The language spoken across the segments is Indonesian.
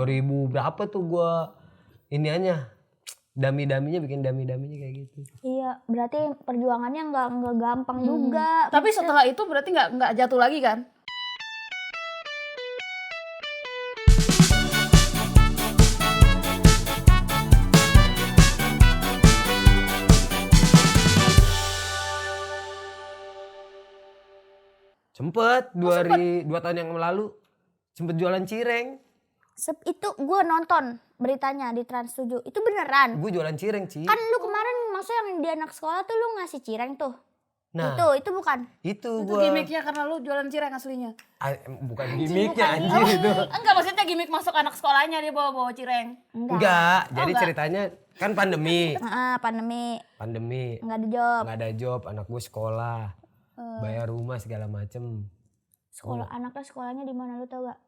2000 berapa tuh gua iniannya dami-daminya bikin dami-daminya kayak gitu. Iya, berarti perjuangannya nggak gampang juga. Tapi setelah itu berarti nggak jatuh lagi kan? Sempet 2 tahun yang lalu sempet jualan cireng. Itu gue nonton beritanya di Trans 7. Itu beneran. Gue jualan cireng, Ci. Kan lu kemarin maksudnya yang di anak sekolah tuh lu ngasih cireng tuh. Nah, itu bukan. itu Itu gua gimmicknya karena lu jualan cireng aslinya. bukan gimmicknya anjir itu. Enggak, maksudnya gimmick masuk anak sekolahnya dia bawa cireng. Enggak, jadi ceritanya kan pandemi. Pandemi. Nggak ada job. Nggak ada job, anak gue sekolah. Bayar rumah segala macem. Anaknya sekolahnya di mana lu tau gak?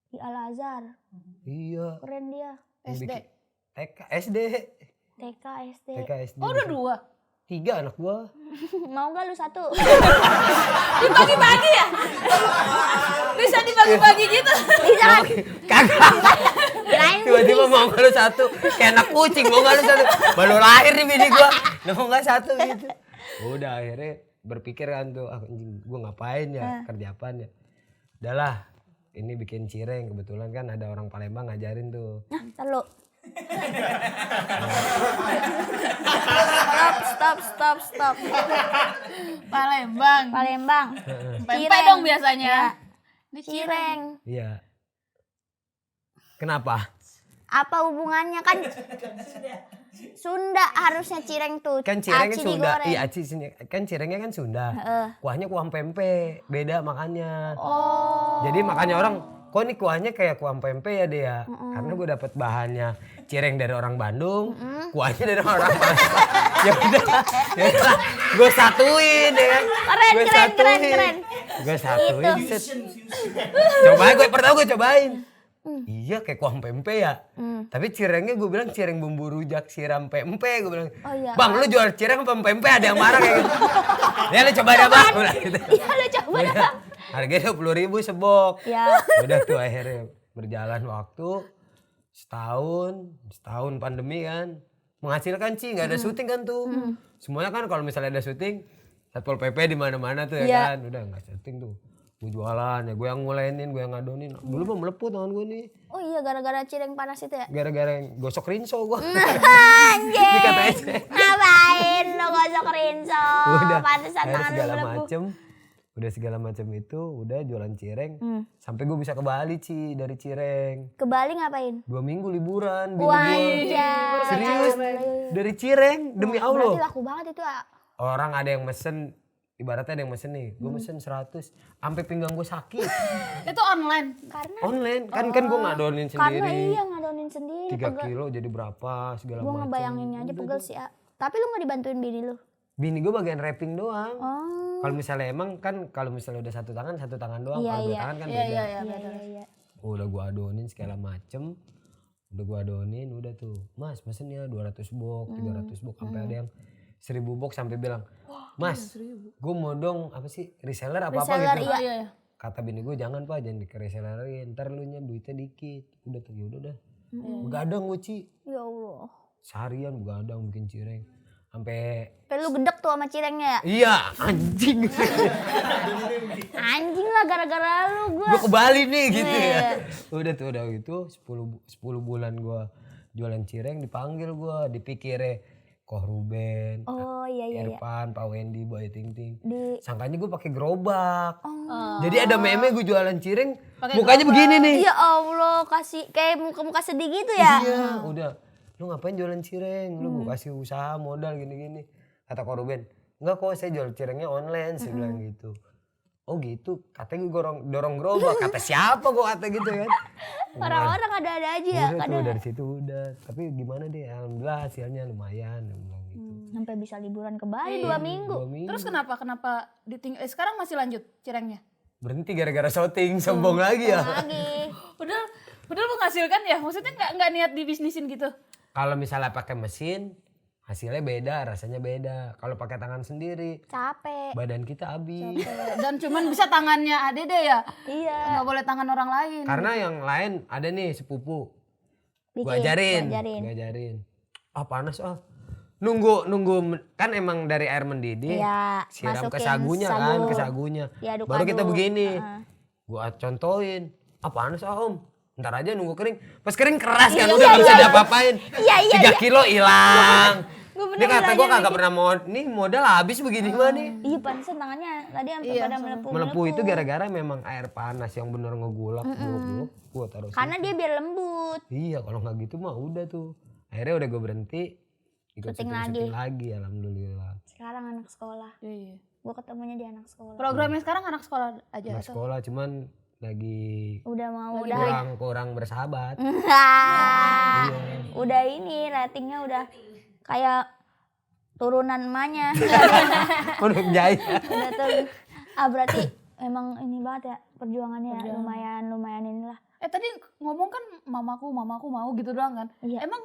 Di Al Azhar. Iya. Keren dia. SD. SD. TK SD. Oh udah 2? 3 anak gue. Mau gak lu 1? Dibagi-bagi ya? Bisa dibagi-bagi gitu? Bisa kan? Kagak. Kirain Tiba-tiba mau gak lu 1. Kayak anak kucing mau gak lu 1. Baru lahir nih bini gue. Mau gak 1 gitu. Udah akhirnya berpikir kan tuh, gue ngapain ya, kerja apaan ya. Udahlah, ini bikin cireng. Kebetulan kan ada orang Palembang ngajarin tuh. Nah, ntar lu. Stop. Palembang. Cireng dong biasanya. Ini cireng. Iya. Kenapa? Apa hubungannya kan? Sunda harusnya cireng tuh. Kan cirengnya aci Sunda. digoreng. Iya, aci sini. Kan cirengnya kan Sunda. Kuahnya kuah pempek, beda makannya. Jadi makanya orang, kok ini kuahnya kayak kuah pempek ya dia. Karena gue dapet bahannya cireng dari orang Bandung, kuahnya dari orang Palembang. Ya udah, gue satuin ya kan. Keren. Gue satuin. Cobain, pertama gue cobain. Iya kayak kuah pempek ya. Tapi cirengnya gue bilang cireng bumbu rujak siram pempek. Gue bilang, iya. Bang lu jual cireng apa pempek, ada yang marah kayak gitu. Ya lu coba dah bang. Iya lu coba dah bang. Harganya 20.000 sebok. Ya. Udah tuh akhirnya berjalan waktu setahun pandemi kan. Menghasilkan sih, nggak ada syuting kan tuh. Semuanya kan kalau misalnya ada syuting, Satpol PP di mana-mana tuh ya kan. Udah nggak syuting tuh. Gue jualan ya, gue yang ngulenin, gue yang ngadonin. Dulu mah melepuh tangan gue nih. Oh iya, gara-gara cireng panas itu ya? Gara-gara yang gosok rinso gue. Anjing. Dikata Ngapain lo gosok rinso? Pantesan tangan lu melepuh. Udah segala macam itu, udah jualan cireng. Sampai gue bisa ke Bali dari cireng. Ke Bali ngapain? 2 minggu liburan. Wah, serius? Dari cireng, demi Allah. Berarti laku banget itu. Orang ada yang mesen, ibaratnya ada yang mesen nih, gue mesen 100, sampai pinggang gue sakit. Itu online? Karena Online, kan gue ngadonin sendiri. Karena iya ngadonin sendiri. 3 kilo jadi berapa segala macam. Gue ngebayanginnya aja pegel sih. Tapi lu gak dibantuin bini lu? Bini gue bagian wrapping doang. Oh. Kalau misalnya emang kan, kalau misalnya udah satu tangan doang. Kalau 2 tangan kan beda. Iya. Udah gue adonin segala macem. Udah gue adonin, udah tuh. Mas mesen ya 200 box, 300 box. Sampai ada yang 1000 box sampai bilang, Mas, gue mau dong apa sih reseller apa gitu. Iya. Kata bini gue jangan pak, jangan di-resellerin. Ntar lu nya duitnya dikit. Udah tuh yaudah dah. Begadang gue Ci. Ya Allah. Seharian begadang bikin cireng. Sampai lu gedek tuh sama cirengnya ya? iya anjing. Anjing lah gara-gara lu Gue ke Bali nih gitu Iya. ya. Udah gitu 10 bulan gue jualan cireng, dipanggil gue, dipikirnya Koh Ruben, Oh iya. Irfan, Pak Wendy, Boy Ting Ting. Di Sangkanya gue pakai gerobak. Oh. Jadi ada meme gue jualan cireng, mukanya begini nih. Ya Allah, kasih kayak muka-muka sedih gitu ya? Iya, udah. Lu ngapain jualan cireng? Lu gue kasih usaha modal gini-gini. Kata Koh Ruben, enggak kok saya jual cirengnya online, saya bilang gitu. Oh gitu, katanya gue dorong gerobak. Kata siapa gue kata gitu kan. Orang-orang ada-ada aja ya? Udah tuh dari situ udah. Tapi gimana deh, alhamdulillah hasilnya lumayan. Bilang gitu. Sampai bisa liburan ke Bali 2 minggu. 2 minggu. Terus kenapa sekarang masih lanjut cirengnya? Berhenti gara-gara syuting, sombong lagi ya. Lagi. Padahal menghasilkan ya, maksudnya nggak niat dibisnisin gitu. Kalau misalnya pakai mesin, hasilnya beda, rasanya beda. Kalau pakai tangan sendiri, Capek. badan kita habis. Dan cuman bisa tangannya Ade deh ya. Iya. Nggak boleh tangan orang lain. Karena yang lain ada nih sepupu, Gue ajarin. Ah panas ah. Nunggu kan emang dari air mendidih. Iya, Siram ke masukin sagunya kan, ke sagunya. Diaduk-aduk. Baru kita begini. Gua contohin. Ah panas ah om. Ntar aja nunggu kering. Pas kering keras kan udah gak bisa diapa-apain. 3 kilo hilang. Dia kata gue kagak pernah nih modal habis begini mah nih. Iya pantesan tangannya tadi sampai pada melepuh. Melepuh itu gara-gara memang air panas yang bener ngegulak. Gue taruh Karena dia biar lembut. Iya kalau nggak gitu mah udah tuh. Akhirnya udah gue berhenti. Ikut syuting lagi alhamdulillah. Sekarang anak sekolah. Iya. Gue ketemunya di anak sekolah. Programnya sekarang anak sekolah aja. Anak sekolah cuman lagi kurang bersahabat. Udah ini ratingnya udah kayak turunan emaknya. Udah jahit. Udah turun. Berarti emang ini banget ya perjuangannya ya, lumayan inilah. Tadi ngomong kan mamaku mau gitu doang kan? Iya. Emang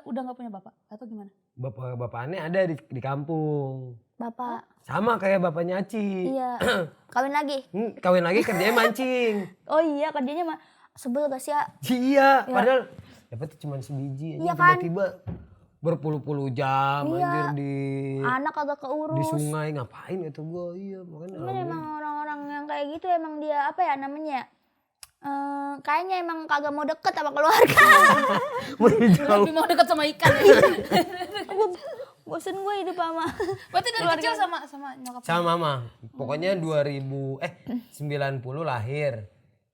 udah nggak punya bapak atau gimana? Bapaknya ada di kampung. Bapak. Sama kayak bapaknya Aci. Iya. Kawin lagi? Kawin lagi kerjanya mancing. Oh iya kerjanya mah sebel gak sih ya? Iya. Padahal dapetnya cuma sebiji. Iya kan? Tiba-tiba berpuluh-puluh jam anjir di anak agak keurus. Di sungai ngapain itu gue. Iya makanya. Cuman emang orang-orang yang kayak gitu emang dia apa ya namanya? Kayaknya emang kagak mau deket sama keluarga. Lebih mau deket sama ikan ya. Bosen gue hidup sama. Berarti dari kecil sama nyokap? Sama mama. Pokoknya 90 lahir.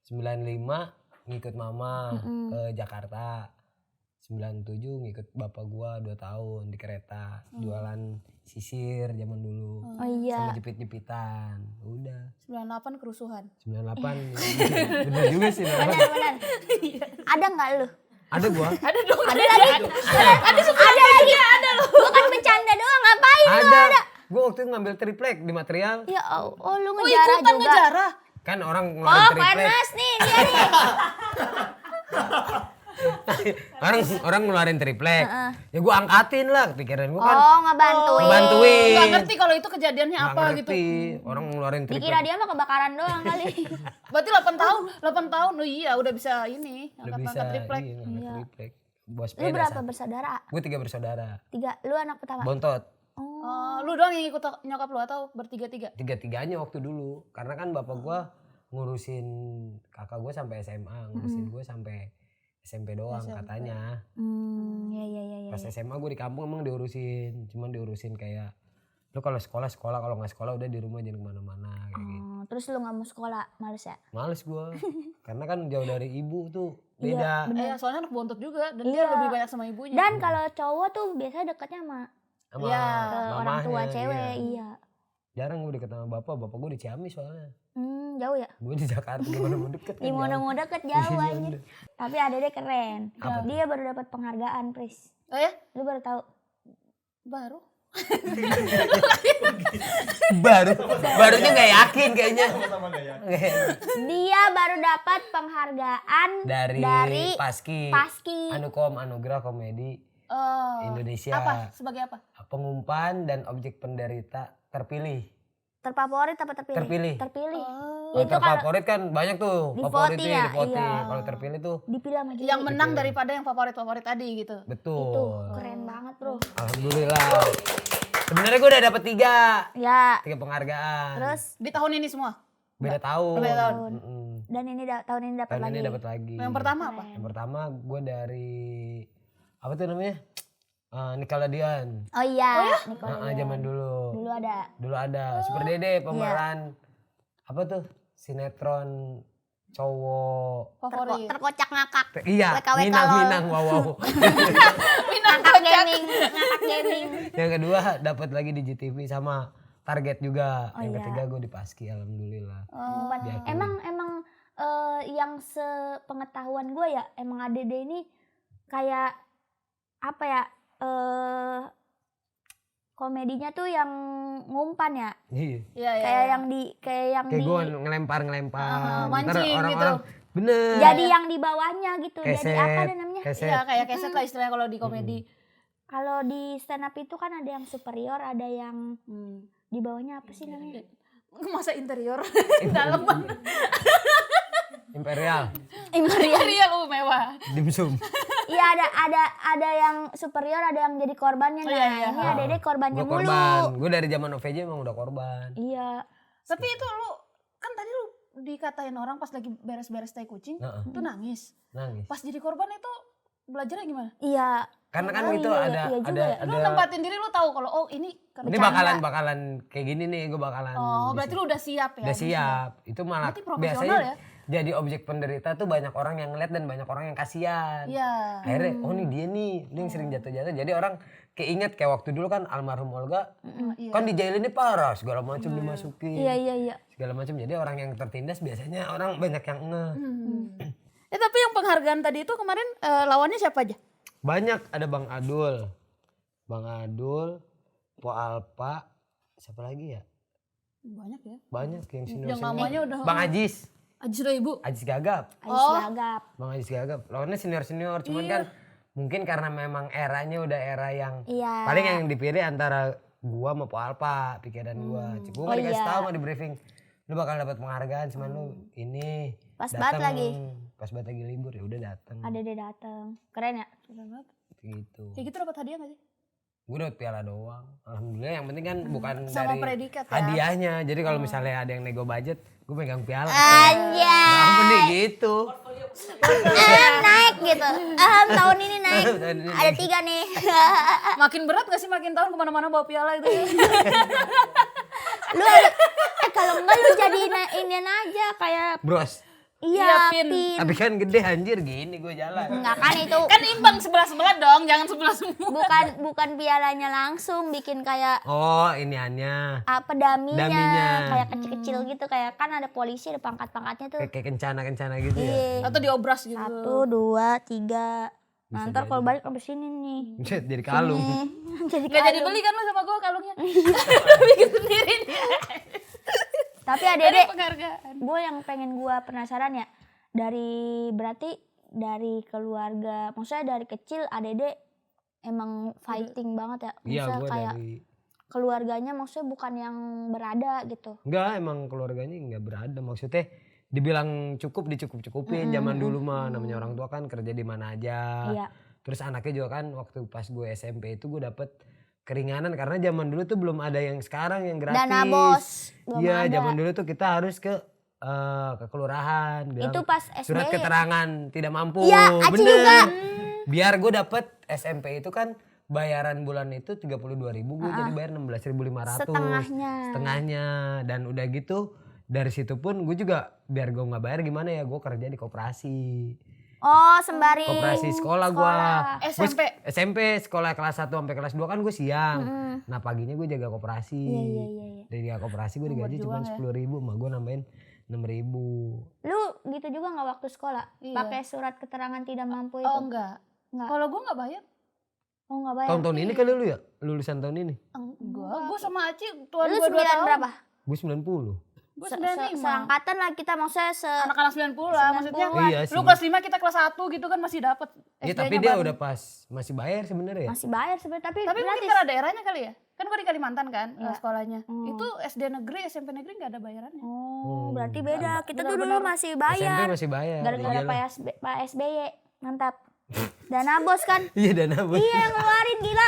95 ngikut mama ke Jakarta. 97 ngikut bapak gua 2 tahun di kereta. Jualan sisir zaman dulu. Oh iya. Sama jepit-jepitan. Udah. 98 kerusuhan. 98. Bener juga sih. Benar. Ada nggak lu? Ada gua. Ada dong. Ada lagi. Ada lagi. Ada lu. Gua kan bercanda doang, ngapain lu ada? Gua waktu itu ngambil triplek di material. Ya oh lu ngejarah ikutan juga. ngejarah. Kan orang ngeluarin triplek. Panas nih dia nih. orang ngeluarin triplek. Ya gua angkatin lah, pikiran gua kan. Ngebantuin. Gak ngerti kalau itu kejadiannya apa gitu. Orang ngeluarin triplek. Dikira dia mah kebakaran doang kali. Berarti 8 tahun. Oh iya, udah bisa ini, angkat triplek. Iya, triplek. Buat Lu berapa bersaudara? Gue 3 bersaudara. 3. Lu anak pertama? Bontot. Lu doang yang ikut nyokap lu atau bertiga-tiga? Tiga-tiganya waktu dulu. Karena kan bapak gua ngurusin kakak gua sampai SMA, ngurusin gua sampai SMP doang katanya. Iya. Pas SMA gue di kampung emang cuman diurusin kayak lu kalau sekolah, kalau nggak sekolah udah di rumah jangan kemana-mana kayak gitu. Terus lu nggak mau sekolah, males ya? Males gue, karena kan jauh dari ibu tuh beda. Iya, soalnya anak bontot juga dan dia lebih banyak sama ibunya. Dan kalau cowok tuh biasanya dekatnya sama orang tua cewek, iya. Jarang gue deket sama bapak gue di Ciamis soalnya. Jauh ya? Gue di Jakarta gimana mau deket kan. Gimana mau deket jauh aja. Tapi adek keren. Dia baru dapat penghargaan, Pris. Oh ya? Lu baru tahu? Baru? Barunya nggak yakin kayaknya. Dia baru dapat penghargaan dari Paski. Anugerah Komedi Indonesia. Apa? Sebagai apa? Pengumpan dan objek penderita terpilih. Terfavorit apa terpilih? Terpilih. Itu terfavorit kan banyak tuh. Di Favoritnya voting ya? di voting. Iya. Kalau terpilih tuh dipilih sama yang menang daripada yang favorit tadi gitu. Betul. Itu keren banget, Bro. Alhamdulillah. Sebenarnya gue udah dapet 3. Ya. 3 penghargaan. Terus di tahun ini semua? Beda tahun. Dan ini tahun ini dapat lagi. Ini dapat lagi. Yang pertama apa? Yang pertama gue dari apa tuh namanya? Nickelodeon. Oh iya. Zaman dulu. Dulu ada. Super Dede pemeran apa tuh? Sinetron cowok. Favorit. Terkocak ngakak. Iya. Minang wow. Ngakak gaming. Yang kedua dapat lagi di GTV sama Target juga. Yang ketiga gue di Paski alhamdulillah. Emang yang sepengetahuan gue ya emang Adede ini kayak apa ya? Komedinya tuh yang ngumpan ya. Iya. Kayak gue ngelempar. Mancing gitu. Bener. Jadi yang di bawahnya gitu. Keset, jadi apa namanya? Iya kayak keset lah istilahnya kalau di komedi. Kalau di stand up itu kan ada yang superior, ada yang di bawahnya apa sih namanya? Masa interior? Dalam Imperial. Imperial mewah. Dimsum. Iya ada yang superior, ada yang jadi korbannya. Oh, iya, iya. Ini adek korbannya Gue mulu. korban. Gue dari zaman OVJ emang udah korban. Iya. Tapi itu lu kan tadi lu dikatain orang pas lagi beres-beres tai kucing, itu nangis. Nangis. Pas jadi korban itu belajarnya gimana? Iya. Karena kan Oh, itu iya, ada iya juga ya. Lu nempatin diri lu tahu kalau oh ini karena ini bakalan kayak gini nih, gue bakalan. Oh, berarti lu udah siap ya? udah siap. Itu malah Berarti profesional biasanya ya? jadi objek penderita tuh banyak orang yang ngeliat dan banyak orang yang kasihan. Iya. Akhirnya oh nih dia nih yang sering jatuh-jatuh. Jadi orang keinget kayak waktu dulu kan almarhum Olga Iya. kan dijailinnya parah segala macam dimasukin. Iya. Segala macam. Jadi orang yang tertindas biasanya orang banyak yang ngeh. Tapi yang penghargaan tadi itu kemarin lawannya siapa aja? Banyak, ada Bang Adul, Po Alpa, siapa lagi ya? Banyak ya. Banyak yang senior. Yang namanya udah Bang Ajis Ibu. Ajis Gagap. Gagap. Bang Ajis Gagap. Lawannya senior, cuman kan mungkin karena memang eranya udah era yang Iya. paling yang dipilih antara gua sama Po Alpa, pikiran gua. Gua nggak dikasih tahu, nggak di briefing. Lu bakal dapat penghargaan, cuman lu ini Pas banget lagi. Pas banget lagi libur ya udah datang. Ada dia datang. Keren ya? Keren banget. Gitu. Kayak gitu dapat hadiah gak sih? Gue dapet piala doang. Alhamdulillah yang penting kan bukan Sama dari predikat ya? hadiahnya. Jadi kalau misalnya ada yang nego budget, gue megang piala. Anjay. Nah, penting gitu. Naik gitu. Tahun ini naik. Tahun ini Ada 3 nih. Makin berat gak sih makin tahun kemana-mana bawa piala itu? Lu ada, kalau enggak lu jadi inian aja kayak Bros. iya Pin. pin. Tapi kan gede anjir gini gue jalan. Enggak kan itu Kan imbang sebelah-sebelah dong, jangan sebelah semua. bukan pialanya langsung bikin kayak Oh iniannya. apa daminya, Daminya. kayak kecil-kecil gitu, kayak kan ada polisi ada pangkat-pangkatnya tuh. Kayak kencana-kencana gitu ya. Iya. Atau diobras gitu. 1, 2, 3. Nah, ntar kalau balik sampai sini nih. Jadi kalung. Jadi Gak jadi kalung. beli kan lu sama gue kalungnya? Bikin sendiri dia. Tapi Ada adek, penghargaan. gue yang pengen gue penasaran ya, berarti dari keluarga, maksudnya dari kecil adek emang fighting banget ya, Iya maksudnya gue kayak dari. keluarganya maksudnya bukan yang berada gitu. Enggak emang keluarganya enggak berada. Maksudnya dibilang cukup dicukup-cukupin. Zaman dulu mah namanya orang tua kan kerja di mana aja. Iya. Terus anaknya juga kan waktu pas gue SMP itu gue dapet keringanan karena zaman dulu tuh belum ada yang sekarang yang gratis. Dana bos belum Iya, ada. zaman dulu tuh kita harus ke kelurahan bilang Itu pas SBY. surat keterangan tidak mampu. Iya, Aci Bener. juga. Biar gue dapet SMP itu kan bayaran bulan itu 32.000, gue jadi bayar 16.500. Setengahnya. Dan udah gitu dari situ pun gue juga biar gue nggak bayar gimana ya, gue kerja di koperasi. Oh sembari Koperasi sekolah gue. SMP? SMP sekolah kelas 1 sampai kelas 2 kan gue siang. Nah paginya gue jaga koperasi. Iya. Dari jaga koperasi gue digaji cuma 10.000, mah gue nambahin 6.000. Lu gitu juga nggak waktu sekolah? Iya. Pakai surat keterangan tidak mampu itu? Oh enggak. Enggak. Kalau gue enggak bayar. Oh nggak bayar. Tahun-tahun ini kali lu ya? Lulusan tahun ini? Enggak. Gue sama Aci tuan Lu gue 2 tahun. berapa? Gue 90. Gue 95. Seangkatan lah kita, maksudnya Anak-anak 90 lah maksudnya. Iya sih. Lu kelas 5 kita kelas 1 gitu kan masih dapat. Iya tapi dia udah pas masih bayar sebenarnya ya. masih bayar sebenarnya, tapi Tapi mungkin gratis. karena daerahnya kali ya. Kan gue di Kalimantan kan sekolahnya. Itu SD negeri, SMP negeri gak ada bayarannya. Oh, berarti beda. Kita tuh Benar-benar. dulu masih SMP bayar. masih bayar. Gara-gara Iyalah. Pak SBY. Mantap. Dana bos kan. Iya dana bos. Iya yang ngeluarin gila.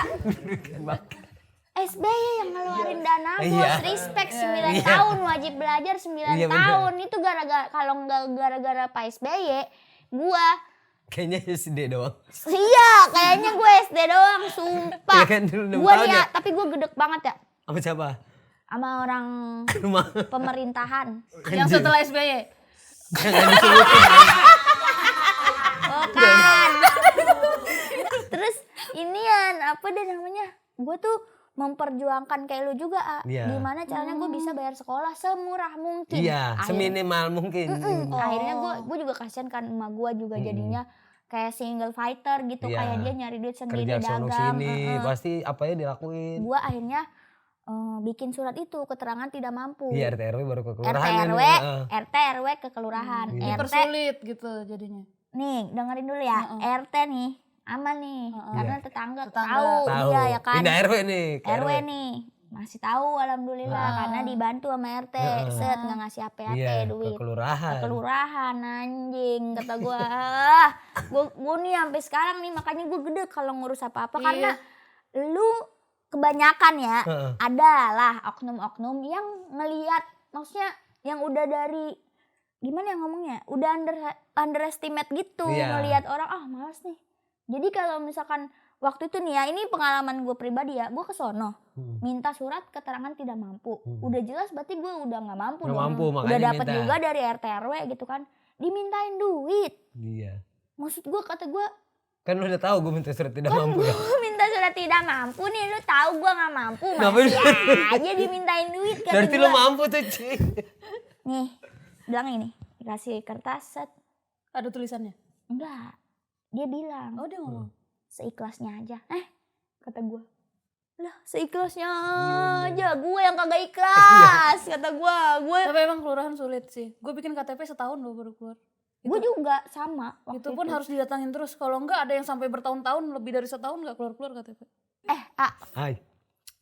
Bang. SBY yang ngeluarin dana bos. Iya. Respect 9 Iya. tahun, wajib belajar 9 Iya, bener. tahun. Itu gara-gara, kalau nggak gara-gara Pak SBY, gua Kayaknya SD doang. iya, kayaknya gue SD doang, sumpah. Ya kan dulu 6 Gua tahun nih ya. tapi gue gedek banget ya Apa siapa? sama orang Rumah. pemerintahan. Yang setelah SBY. Jangan disebutin. Oh kan. Terus inian apa deh namanya? Gue tuh memperjuangkan kayak lu juga, Iya. gimana caranya gue bisa bayar sekolah semurah mungkin. Iya, seminimal mungkin. Akhirnya gue juga kasihan kan, emak gue juga jadinya kayak single fighter gitu, Iya. kayak dia nyari duit sendiri, Kerja sono dagang. sini pasti apa ya dilakuin. Gue akhirnya bikin surat itu keterangan tidak mampu. Iya RT RW baru ke RT kelurahan. kan. RW, Heeh. RT RW ke kelurahan. RT Persulit gitu jadinya. nih dengerin dulu ya, RT nih aman nih karena tetangga tahu Tahu. iya ya kan. Pindah RW nih. ke RW nih masih tahu alhamdulillah karena dibantu sama RT. Set nggak ngasih apa-apa duit. Ke kelurahan. Ke kelurahan anjing kata gue. Gue nih sampai sekarang nih makanya gue gede kalau ngurus apa-apa karena lu kebanyakan ya adalah oknum-oknum yang ngelihat maksudnya yang udah dari gimana ya ngomongnya udah underestimate gitu ngelihat orang males nih. Jadi kalau misalkan waktu itu nih ya, ini pengalaman gue pribadi ya, gue ke sono minta surat keterangan tidak mampu. Udah jelas berarti gue udah gak mampu dong. Udah dapet juga dari RT RW gitu kan, dimintain duit. Iya. Maksud gue kata gue, kan lu udah tahu gue minta surat tidak mampu ya. Gue minta surat tidak mampu nih, lu tahu gue gak mampu masih aja dimintain duit kata berarti gue. lu mampu tuh Ci. Nih, bilang ini, dikasih kertas set. Ada tulisannya? Enggak, dia bilang. Oh dia ngomong? Seikhlasnya aja. Kata gue. Lah seikhlasnya aja. Gue yang kagak ikhlas. Kata gue. Tapi emang kelurahan sulit sih. Gue bikin KTP setahun loh baru keluar. Gue juga sama. Itu pun harus didatangin terus. Kalau enggak ada yang sampai bertahun-tahun, lebih dari setahun enggak keluar-keluar KTP. Hai.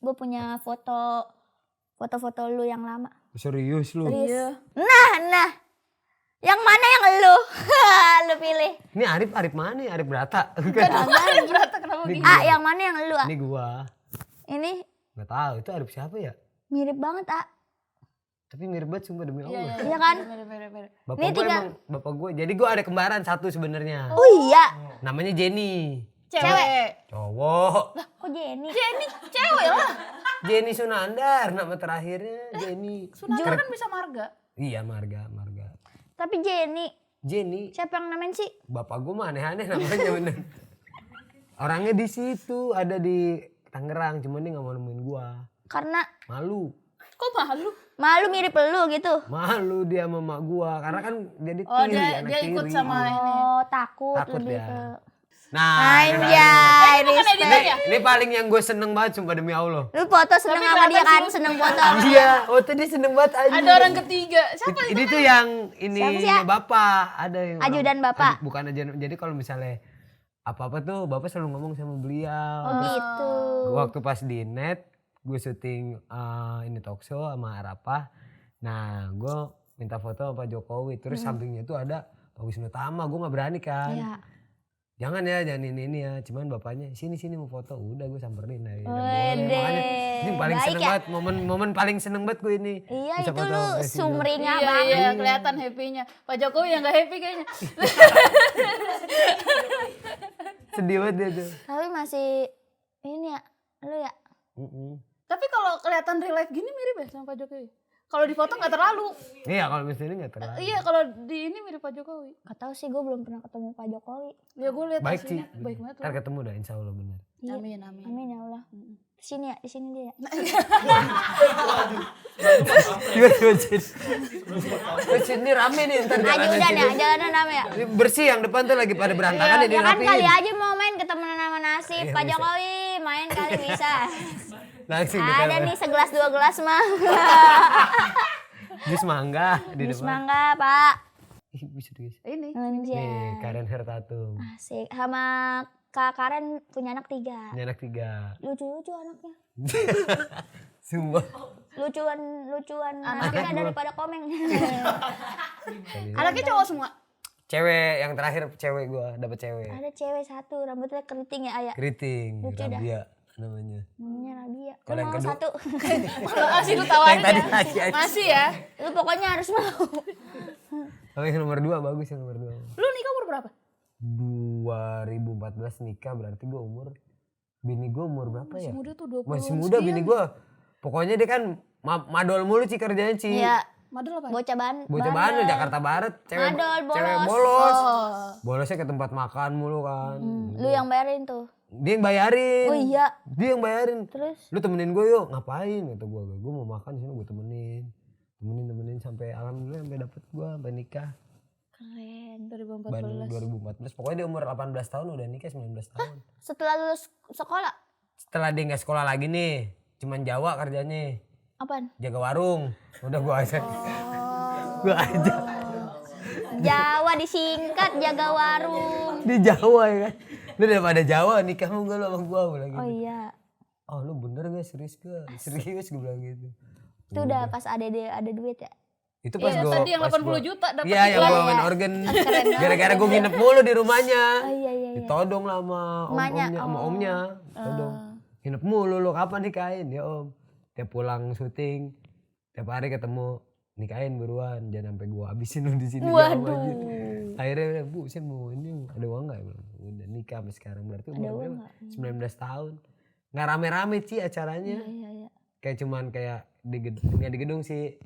Gue punya foto lu yang lama. Serius lu? Iya. Nah. Yang mana yang lu? Lu pilih. Ini Arif mana nih? Arif Brata. Kenapa Arif Brata? Kenapa gitu? Yang mana yang lu? Ini gua. Ini? Gak tahu itu Arif siapa ya? Mirip banget Tapi mirip banget sumpah demi Allah. Iya kan? Mirip. Bapak gue emang bapak gue. Jadi gue ada kembaran satu sebenarnya. Oh iya. Namanya Jenny. Cewek. Cowok. Lah kok Jenny? Jenny cewek lah. Jenny Sunandar nama terakhirnya Jenny. Sunandar kan bisa marga. Iya marga. Tapi Jenny. Siapa yang namain sih? Bapak gue mah aneh-aneh namanya bener. Orangnya di situ ada di Tangerang, cuman dia nggak mau nemuin gua. Karena malu. Kok malu? Malu mirip lu gitu. Malu dia sama mak gua karena kan jadi dia ikut tiri. sama ini. Takut lebih ya. ke. Nah, Anjay, ini paling yang gue seneng banget sumpah demi Allah. Lu foto seneng sama dia kan, seneng foto. Iya, dia seneng banget aja. Ada orang ketiga. Siapa ini tuh yang ini bapak, ada yang ajudan bapak. Bukan ajudan. Jadi kalau misalnya apa-apa tuh bapak selalu ngomong sama beliau. Oh gitu. Waktu pas di net, gue syuting ini talk show sama Arapah. Nah, gue minta foto sama Pak Jokowi. Terus sampingnya tuh ada Pak Wisnu Tama. Gue nggak berani kan. Iya. Jangan ini ya. Cuman bapaknya sini mau foto. Udah gue samperin aja. Makanya ini paling seneng banget. Momen paling seneng banget gue ini. Iya bisa itu lu sumringah iya, banget. Iya kelihatan happy-nya. Pak Jokowi yang gak happy kayaknya. Sedih banget dia tuh. Tapi masih ini ya. Lu ya. Tapi kalau kelihatan real life gini mirip ya sama Pak Jokowi? Kalau di foto nggak terlalu. Iya kalau misalnya nggak terlalu. Iya kalau di ini mirip Pak Jokowi. Gak tahu sih gue belum pernah ketemu Pak Jokowi. Ya gue lihat baik sih. Baik banget. Ntar ketemu dah insya Allah benar. Iya. Amin ya Allah. Di sini dia. Ini rame nih ntar jalanan rame ya. Bersih yang depan tuh lagi pada berantakan ini ya kan rapiin. kali aja mau main ketemu nama Nasib. Pak Jokowi main kali bisa. Langsung ada nih segelas 2 gelas mah. Jus mangga di depan. Jus mangga Pak. Bisa guys. Ini. Nih Karen Hertatum. Asik. Sama Kak Karen punya anak 3. Punya anak 3. Lucu-lucu anaknya. Semua. Lucuan anaknya daripada komeng. Anaknya cowok semua. Cewek yang terakhir cewek gua dapat cewek. Ada cewek 1 rambutnya keriting ya Ayah. Keriting. Lucu Rabia namanya. Namanya Rabia. Kalau yang kedua 1. Makasih lu tawarin tadi ya. Masih ya. Lu pokoknya harus mau. Kalau yang nomor 2 bagus yang nomor 2. Lu nikah umur berapa? 2014 nikah berarti gue umur bini gue umur berapa ya? Masih muda tuh 20. Masih muda bini gue. Pokoknya dia kan madol mulu sih kerjanya sih. Iya. Madol apa? Bocah Bandung Jakarta Barat. Cewek bolos. bolos. Bolosnya ke tempat makan mulu kan. Lu yang bayarin tuh. Dia yang bayarin. Oh iya. Dia yang bayarin. Terus? Lu temenin gue yuk. Ngapain? Kata gue. Gue mau makan sini gue temenin. Temenin sampai alhamdulillah sampai dapet gue sampai nikah. Keren. 2014. Pokoknya dia umur 18 tahun udah nikah 19 tahun. Setelah lulus sekolah? Setelah dia gak sekolah lagi nih. Cuman Jawa kerjanya. Apaan? Jaga warung. Udah gue aja. Gue aja. Jawa disingkat jaga warung. Di Jawa ya kan. Lu daripada Jawa nikah mau gak lu sama gue lagi. Oh iya. oh lu bener gak serius gak? Serius gue bilang gitu. Itu udah pas ada duit ya? Itu pas Iya, gue tadi yang 80 juta dapat. Iya yang gue main organ. Gara-gara gue nginep mulu di rumahnya. Oh iya. Ditodong lah sama om-omnya, sama omnya. Todong. Nginep mulu lo kapan nikahin ya om. Tiap pulang syuting, tiap hari ketemu nikahin buruan. Jangan sampai gue habisin lu di sini. Waduh. Akhirnya bu saya mau ini ada uang nggak? Udah nikah sampai sekarang berarti umur 19 tahun. Nggak rame-rame sih acaranya. Iya. Kayak cuman kayak nggak di gedung sih,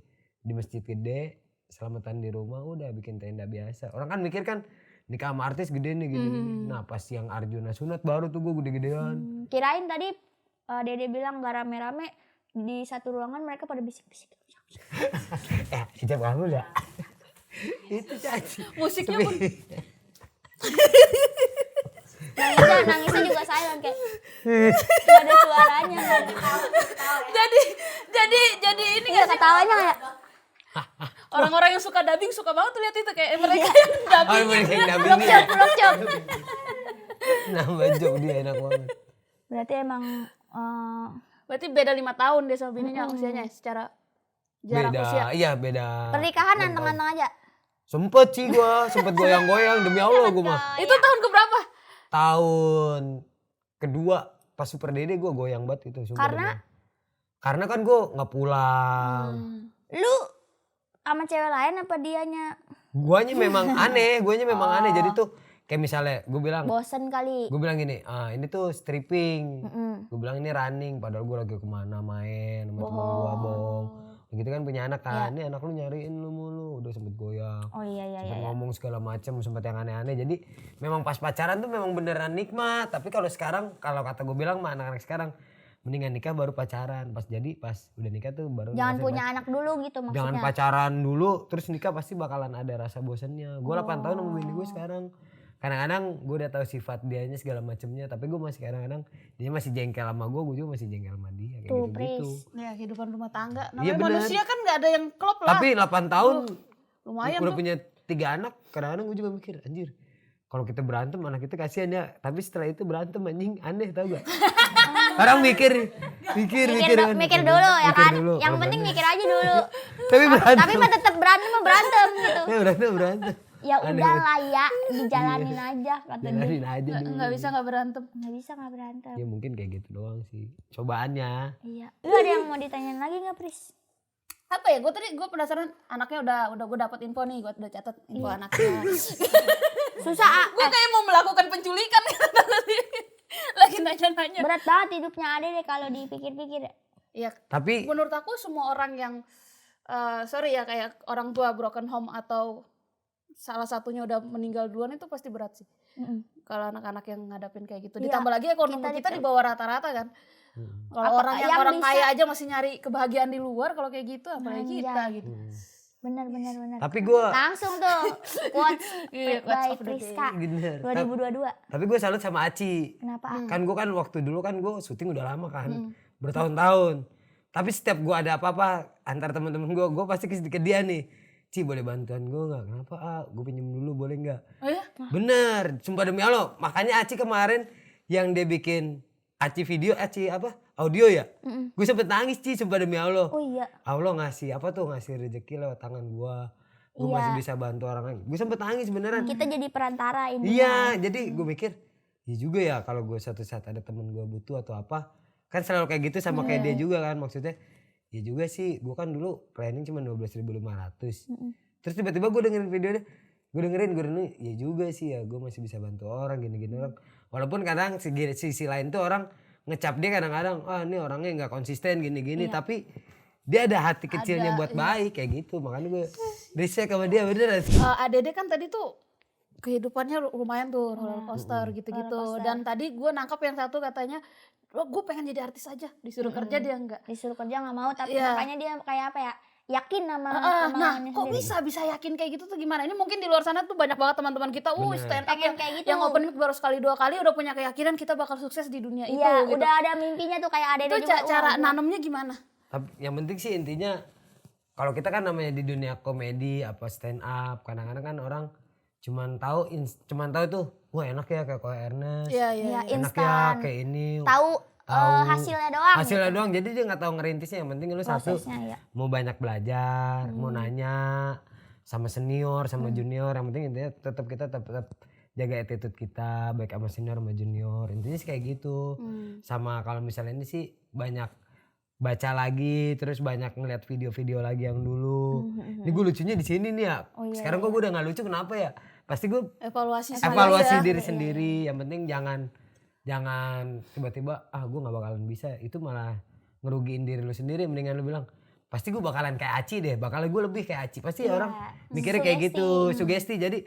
di masjid gede, selamatan di rumah udah bikin tenda biasa. Orang kan mikir kan nikah sama artis gede nih gini. Nah pas yang Arjuna sunat baru tuh gue gede-gedean. Kirain tadi Dede bilang gak rame-rame di satu ruangan mereka pada bisik-bisik. Hijab kamu ya? Itu caci. Musiknya pun Nangisnya juga silent kayak gak ada suaranya. jadi ini Iya ketawanya kayak orang-orang yang suka dubbing suka banget tuh lihat itu kayak mereka yang dubbing. Oh mereka yang dubbing ya? blok-cop. Nama joke dia enak banget. Berarti emang Berarti beda 5 tahun dia sama bininya usianya secara jarak usia. Iya beda. pernikahan anteng-anteng aja. Sempet sih gua, sempet goyang-goyang demi Allah gua mah. Itu tahun keberapa? Tahun kedua pas Super Dede gua goyang banget itu. Karena kan gua nggak pulang. Lu sama cewek lain apa dianya? Guanya memang aneh. Jadi tuh kayak misalnya gue bilang. Bosen kali. Gue bilang gini, ini tuh stripping. Gue bilang ini running. Padahal gue lagi kemana main sama temen gue bohong. Gitu kan punya anak kan. Ini anak lu nyariin lu mulu. Udah sempet goyang. Oh iya. Sempet ngomong segala macem. Sempet yang aneh-aneh. Jadi memang pas pacaran tuh memang beneran nikmat. Tapi kalau sekarang, kalau kata gue bilang mah anak-anak sekarang. Mendingan nikah baru pacaran. Pas udah nikah tuh baru. Jangan punya anak dulu gitu maksudnya. Jangan pacaran dulu. Terus nikah pasti bakalan ada rasa bosannya. Gue 8 tahun sama bini gue sekarang. Kadang-kadang gue udah tahu sifat dianya segala macemnya, tapi gue masih kadang-kadang dia masih jengkel sama gue juga masih jengkel sama dia kayak gitu-gitu. Ya kehidupan rumah tangga. Iya, Namanya manusia kan gak ada yang klop lah. Tapi 8 tahun lumayan udah tuh. punya 3 anak, kadang-kadang gue juga mikir anjir. Kalau kita berantem anak kita kasihan ya, tapi setelah itu berantem anjing aneh tau gak? Orang mikir dulu ya kan. Dulu, yang penting mikir aja dulu. Tapi berantem. Tapi mah tetap berantem gitu. Ya berantem. Ya udahlah ya, dijalanin aja kata dia. Jalanin aja dulu. Nggak bisa nggak berantem. Nggak bisa nggak berantem. Ya mungkin kayak gitu doang sih. Cobaannya. Iya. Lu ada yang mau ditanyain lagi nggak, Pris? Apa ya? Gue penasaran anaknya udah gue dapet info nih, gue udah catat info anaknya. Susah. Gue kayak mau melakukan penculikan nih tadi. Lagi nanya-nanya. Berat banget hidupnya Ade deh kalau dipikir-pikir. Iya. Tapi menurut aku semua orang yang sorry ya kayak orang tua broken home atau salah satunya udah meninggal duluan itu pasti berat sih. Kalau anak-anak yang ngadapin kayak gitu. Iya, Ditambah lagi ekonomi kita di bawah rata-rata kan. Kalau orang yang orang kaya aja masih nyari kebahagiaan di luar, kalau kayak gitu apalagi kita gitu. Benar. Tapi gue langsung tuh quotes by quotes of the Priska Bener. 2022. Tapi gue salut sama Aci. Kenapa? Kan gue kan waktu dulu kan gue syuting udah lama kan. Bertahun-tahun. Tapi setiap gue ada apa-apa antar teman-teman gue pasti ke dia nih. Ci boleh bantuan gue gak? Kenapa gue pinjem dulu boleh gak? Oh ya? Bener, sumpah demi Allah. Makanya Aci kemarin yang dia bikin audio ya? Gue sempet nangis Ci, sumpah demi Allah. Oh iya. Allah ngasih rezeki lewat tangan gue. Gue masih bisa bantu orang lain. Gue sempet nangis beneran. Kita jadi perantara ini. Iya, jadi gue mikir, ya juga ya kalau gue suatu saat ada temen gue butuh atau apa. Kan selalu kayak gitu sama kayak dia juga kan maksudnya. Ya juga sih, gue kan dulu planning cuma 12.500. Terus tiba-tiba gue dengerin videonya, gue dengerin, ya juga sih ya gue masih bisa bantu orang gini-gini orang. Walaupun kadang sisi lain tuh orang ngecap dia kadang-kadang, ini orangnya gak konsisten gini-gini. Tapi dia ada hati kecilnya buat baik kayak gitu. Makanya gue respect sama dia bener. Adede kan tadi tuh kehidupannya lumayan tuh roller coaster gitu-gitu. Dan tadi gue nangkap yang satu katanya, gue pengen jadi artis aja, disuruh kerja dia enggak. Disuruh kerja nggak mau, tapi makanya dia kayak apa ya, yakin sama kemauannya kok sendiri. bisa yakin kayak gitu tuh gimana? Ini mungkin di luar sana tuh banyak banget teman-teman kita, stand up yang kayak gitu. Yang open mic baru sekali 2 kali udah punya keyakinan kita bakal sukses di dunia itu. Iya, gitu. udah ada mimpinya tuh kayak Adede itu juga. Cara nanemnya gimana? Tapi yang penting sih intinya, kalau kita kan namanya di dunia komedi apa stand up, kadang-kadang kan orang cuman tahu tuh, wah enak ya kayak Ernest. Iya. Enak ya kayak ini. Tahu hasilnya doang. Hasilnya gitu. doang, jadi dia nggak tahu ngerintisnya. Yang penting lu satu Ya. mau banyak belajar, mau nanya sama senior, sama junior. Yang penting intinya tetap kita tetap jaga attitude kita baik sama senior sama junior. Intinya sih kayak gitu. Sama kalau misalnya ini sih banyak baca lagi, terus banyak ngeliat video-video lagi yang dulu. Ini gue lucunya di sini nih ya. Sekarang gue udah nggak lucu, kenapa ya? Pasti gue Evaluasi diri sendiri. Yang penting jangan tiba-tiba gue nggak bakalan bisa. Itu malah ngerugiin diri lu sendiri. Mendingan lu bilang pasti gue bakalan kayak Aci deh. Bakalan gue lebih kayak Aci. Pasti orang mikirnya kayak gitu. Sugesti. Jadi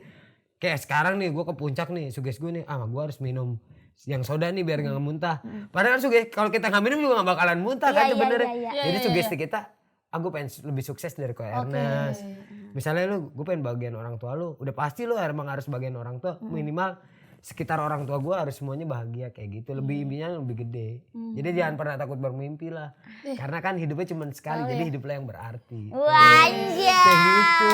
kayak sekarang nih gue ke puncak nih. Sugesti gue nih gue harus minum yang soda nih biar gak muntah. Padahal kalau kita gak minum juga gak bakalan muntah kan sebenarnya. Jadi sugesti kita, gue pengen lebih sukses dari Ko Ernest. Misalnya gue pengen bagian orang tua lu, udah pasti lu emang harus bagian orang tua. Minimal sekitar orang tua gue harus semuanya bahagia kayak gitu. Lebih impinya lebih gede. Jadi jangan pernah takut bermimpi lah. Karena kan hidupnya cuma sekali, jadi hiduplah yang berarti. Wah, Kayak gitu.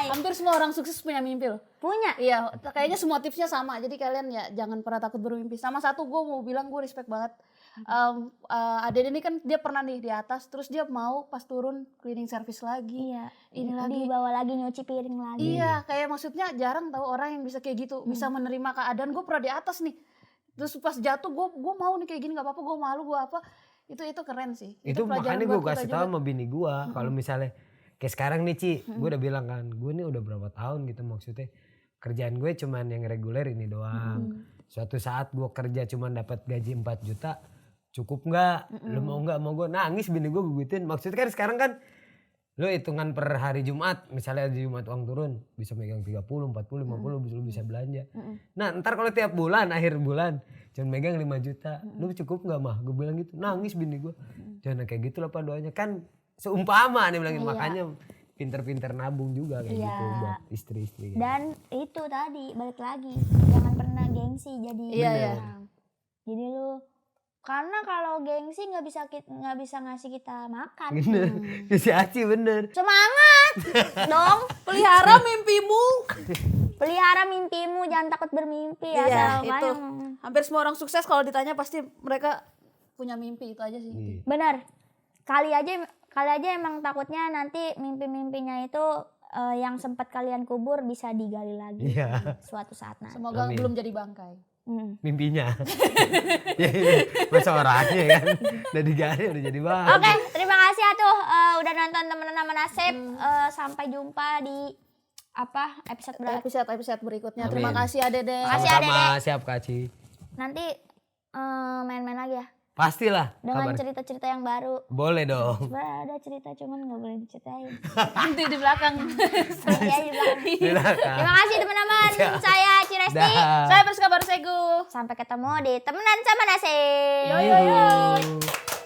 Hampir semua orang sukses punya mimpi loh. Punya? Iya, kayaknya semua tipsnya sama. Jadi kalian ya jangan pernah takut bermimpi. Sama satu gue mau bilang gue respect banget. Aden ini kan dia pernah nih di atas, terus dia mau pas turun cleaning service lagi. Iya. Ini lagi. Dibawa lagi nyuci piring lagi. Iya, kayak maksudnya jarang tahu orang yang bisa kayak gitu, bisa menerima keadaan. Gue pernah di atas nih, terus pas jatuh gue mau nih kayak gini, nggak apa-apa, gue malu, gue apa. Itu keren sih. Itu makanya gue kasih tahu sama bini gue, kalau misalnya kayak sekarang nih Ci, gue udah bilang kan, gue nih udah berapa tahun gitu maksudnya. Kerjaan gue cuman yang reguler ini doang. Suatu saat gue kerja cuman dapat gaji 4 juta, cukup nggak? Lu mau nggak? Mau gue nangis, bini gue gituin. Maksudnya kan sekarang kan lu hitungan per hari Jumat, misalnya di Jumat uang turun bisa megang 30, 40, 50, lu bisa belanja. Nah ntar kalau tiap bulan, akhir bulan cuman megang 5 juta, lu cukup nggak mah? Gue bilang gitu, nangis bini gue. Jangan kayak gitu lah Pak doanya, kan seumpama nih bilangin. Makanya pinter-pinter nabung juga kayak gitu buat istri-istri. Dan itu tadi balik lagi, jangan pernah gengsi jadi orang. Jadi lu karena kalau gengsi nggak bisa ngasih kita makan. Bener, si Aci bener. Semangat dong, pelihara mimpimu. pelihara mimpimu, jangan takut bermimpi ya. Iya, itu. Hampir semua orang sukses kalau ditanya pasti mereka punya mimpi, itu aja sih. Benar. Kali aja emang takutnya nanti mimpi-mimpinya itu yang sempat kalian kubur bisa digali lagi suatu saat nanti. Semoga belum jadi bangkai. Mimpinya. Masa orangnya kan udah digali udah jadi bangkai. Oke, terima kasih atuh udah nonton Temenan sama Nasib. Sampai jumpa di episode berikutnya. Terima kasih Adede. Sama-sama, siap Kak Ci. Nanti main-main lagi ya. Pastilah. Dengan cerita-cerita yang baru. Boleh dong. Sebenarnya ada cerita cuman nggak boleh diceritain. Nanti di belakang. Di belakang. Terima kasih teman-teman. Saya Ciresti. Saya Priska Barsegu. Sampai ketemu di Temenan sama Nasib. Yo.